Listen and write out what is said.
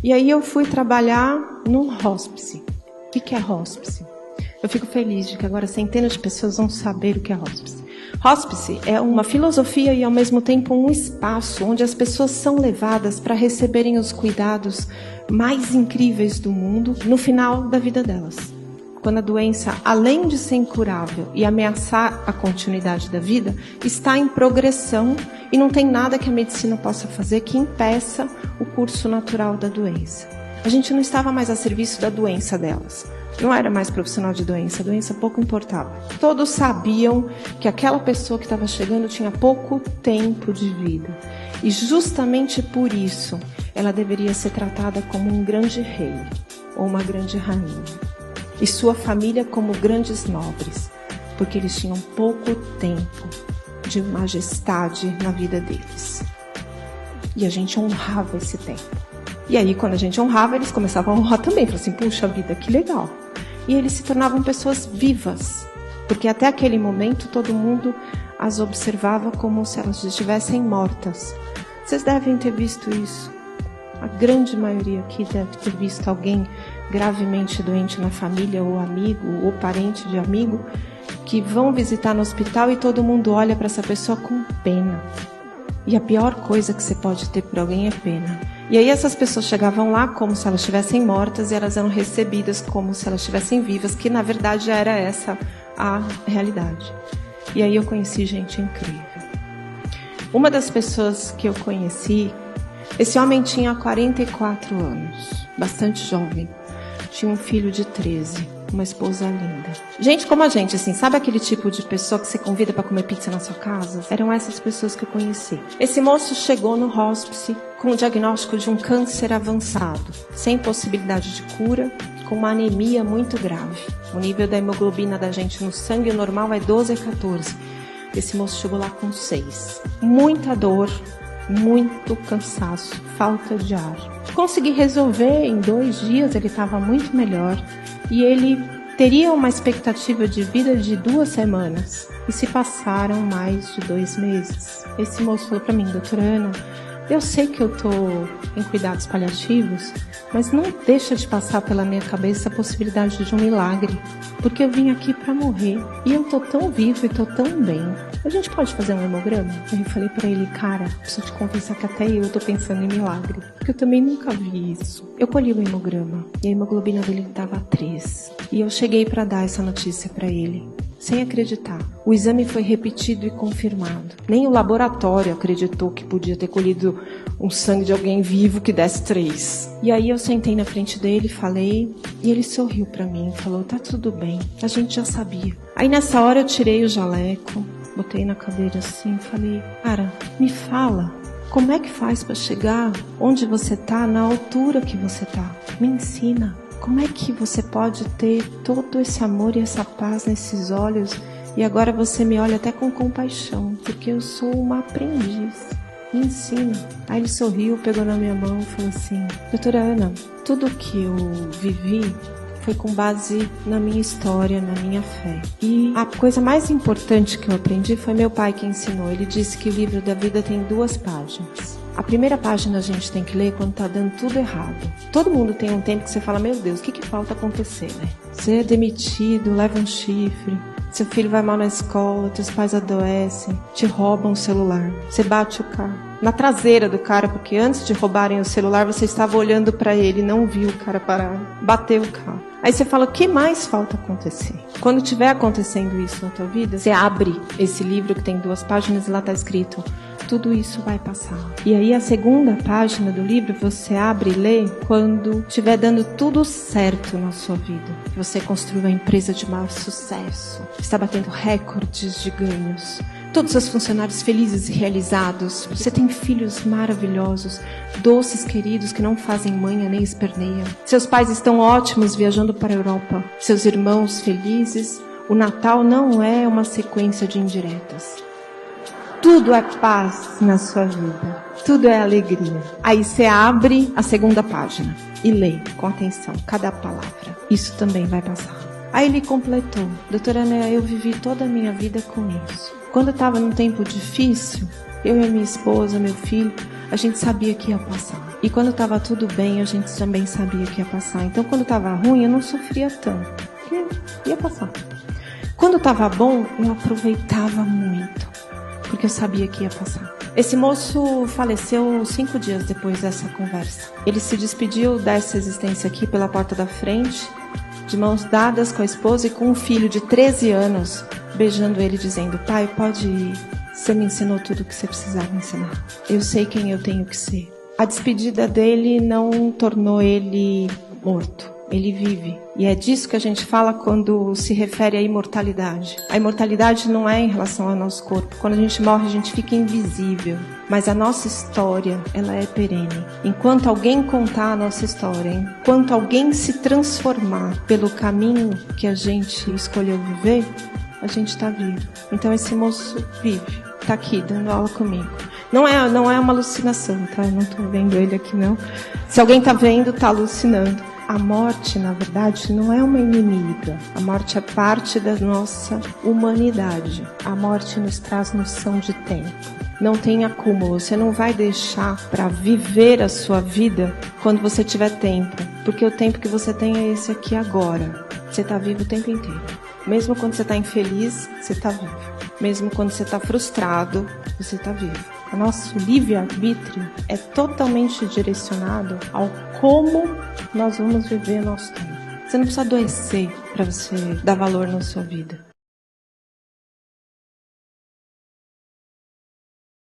E aí eu fui trabalhar num hospice. O que é hospice? Eu fico feliz de que agora centenas de pessoas vão saber o que é hospice. Hospice é uma filosofia e, ao mesmo tempo, um espaço onde as pessoas são levadas para receberem os cuidados mais incríveis do mundo no final da vida delas. Quando a doença, além de ser incurável e ameaçar a continuidade da vida, está em progressão e não tem nada que a medicina possa fazer que impeça o curso natural da doença. A gente não estava mais a serviço da doença delas. Não era mais profissional de doença, a doença pouco importava. Todos sabiam que aquela pessoa que estava chegando tinha pouco tempo de vida. E justamente por isso, ela deveria ser tratada como um grande rei ou uma grande rainha. E sua família como grandes nobres, porque eles tinham pouco tempo de majestade na vida deles. E a gente honrava esse tempo. E aí, quando a gente honrava, eles começavam a honrar também. Falaram assim, puxa vida, que legal. E eles se tornavam pessoas vivas, porque até aquele momento todo mundo as observava como se elas estivessem mortas. Vocês devem ter visto isso. A grande maioria aqui deve ter visto alguém gravemente doente na família, ou amigo, ou parente de amigo, que vão visitar no hospital e todo mundo olha para essa pessoa com pena. E a pior coisa que você pode ter por alguém é pena. E aí essas pessoas chegavam lá como se elas estivessem mortas e elas eram recebidas como se elas estivessem vivas, que na verdade já era essa a realidade. E aí eu conheci gente incrível. Uma das pessoas que eu conheci, esse homem tinha 44 anos, bastante jovem. Tinha um filho de 13, uma esposa linda. Gente como a gente, assim, sabe aquele tipo de pessoa que você convida para comer pizza na sua casa? Eram essas pessoas que eu conheci. Esse moço chegou no hospice com o diagnóstico de um câncer avançado, sem possibilidade de cura, com uma anemia muito grave. O nível da hemoglobina da gente no sangue normal é 12 a 14. Esse moço chegou lá com 6. Muita dor, muito cansaço, falta de ar. Consegui resolver em 2 dias, ele estava muito melhor. E ele teria uma expectativa de vida de 2 semanas. E se passaram mais de 2 meses. Esse moço falou para mim, doutora Ana, eu sei que eu estou em cuidados paliativos, mas não deixa de passar pela minha cabeça a possibilidade de um milagre. Porque eu vim aqui para morrer. E eu estou tão vivo e estou tão bem. A gente pode fazer um hemograma? Aí eu falei para ele, cara, preciso te confessar que até eu estou pensando em milagre. Porque eu também nunca vi isso. Eu colhi o hemograma e a hemoglobina dele estava 3. E eu cheguei para dar essa notícia para ele. Sem acreditar. O exame foi repetido e confirmado. Nem o laboratório acreditou que podia ter colhido um sangue de alguém vivo que desse 3. E aí eu sentei na frente dele, falei, e ele sorriu pra mim, falou, tá tudo bem, a gente já sabia. Aí nessa hora eu tirei o jaleco, botei na cadeira assim, falei, cara, me fala, como é que faz pra chegar onde você tá, na altura que você tá? Me ensina. Como é que você pode ter todo esse amor e essa paz nesses olhos e agora você me olha até com compaixão, porque eu sou uma aprendiz. Me ensina. Aí ele sorriu, pegou na minha mão e falou assim, doutora Ana, tudo que eu vivi foi com base na minha história, na minha fé. E a coisa mais importante que eu aprendi foi meu pai que ensinou. Ele disse que o livro da vida tem 2 páginas. A primeira página a gente tem que ler quando tá dando tudo errado. Todo mundo tem um tempo que você fala, meu Deus, o que falta acontecer, né? Você é demitido, leva um chifre, seu filho vai mal na escola, teus pais adoecem, te roubam o celular, você bate o carro na traseira do cara, porque antes de roubarem o celular, você estava olhando para ele, não viu o cara parar, bateu o carro. Aí você fala, o que mais falta acontecer? Quando estiver acontecendo isso na tua vida, você abre esse livro que tem 2 páginas e lá está escrito, tudo isso vai passar. E aí a segunda página do livro você abre e lê quando estiver dando tudo certo na sua vida. Você construiu uma empresa de maior sucesso, está batendo recordes de ganhos. Todos os seus funcionários felizes e realizados. Você tem filhos maravilhosos, doces, queridos, que não fazem manha nem esperneia. Seus pais estão ótimos viajando para a Europa. Seus irmãos felizes. O Natal não é uma sequência de indiretas. Tudo é paz na sua vida. Tudo é alegria. Aí você abre a segunda página e lê com atenção cada palavra. Isso também vai passar. Aí ele completou. Doutora Ana, eu vivi toda a minha vida com isso. Quando eu estava num tempo difícil, Eu e minha esposa, meu filho, a gente sabia que ia passar. E quando estava tudo bem, a gente também sabia que ia passar. Então, quando estava ruim, eu não sofria tanto, porque ia passar. Quando estava bom, eu aproveitava muito, porque eu sabia que ia passar. Esse moço faleceu 5 dias depois dessa conversa. Ele se despediu dessa existência aqui pela porta da frente, de mãos dadas com a esposa e com um filho de 13 anos, beijando ele, dizendo: pai, pode ir. Você me ensinou tudo o que você precisava me ensinar. Eu sei quem eu tenho que ser. A despedida dele não tornou ele morto. Ele vive. E é disso que a gente fala quando se refere à imortalidade. A imortalidade não é em relação ao nosso corpo. Quando a gente morre, a gente fica invisível. Mas a nossa história, ela é perene. Enquanto alguém contar a nossa história, enquanto alguém se transformar pelo caminho que a gente escolheu viver, a gente está vivo. Então esse moço vive. Está aqui, dando aula comigo. Não é uma alucinação, tá? Eu não estou vendo ele aqui, não. Se alguém está vendo, está alucinando. A morte, na verdade, não é uma inimiga. A morte é parte da nossa humanidade. A morte nos traz noção de tempo. Não tem acúmulo. Você não vai deixar para viver a sua vida quando você tiver tempo. Porque o tempo que você tem é esse aqui agora. Você está vivo o tempo inteiro. Mesmo quando você está infeliz, você está vivo. Mesmo quando você está frustrado, você está vivo. O nosso livre-arbítrio é totalmente direcionado ao como nós vamos viver nosso tempo. Você não precisa adoecer para você dar valor na sua vida.